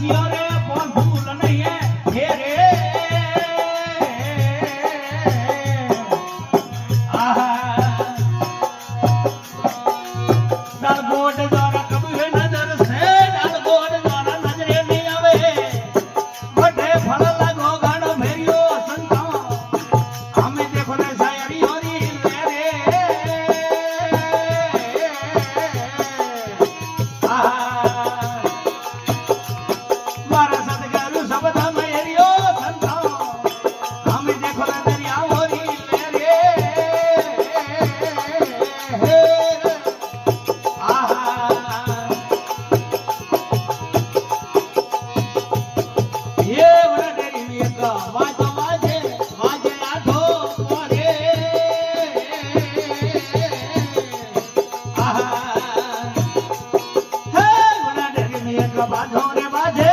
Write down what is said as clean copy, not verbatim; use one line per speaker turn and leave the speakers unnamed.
जियो रे फोन फूल नहीं है हे रे आहा डाल गोट द्वारा कभी नजर से डाल गोट द्वारा नजरे नहीं आवे बड़े फल लगो गाड़ो भेरियो संता हमें देखो रे शायरी होरी ले रे आहा मारा सतगुरु शब्द मेरियो संता हमें देखो रे दरिया होरी ले रे आहा ये बड़ा डेरी में का वाजो वाजे वाजे आठो मोरे आहा हे बड़ा डेरी में का बाजो रे बाजे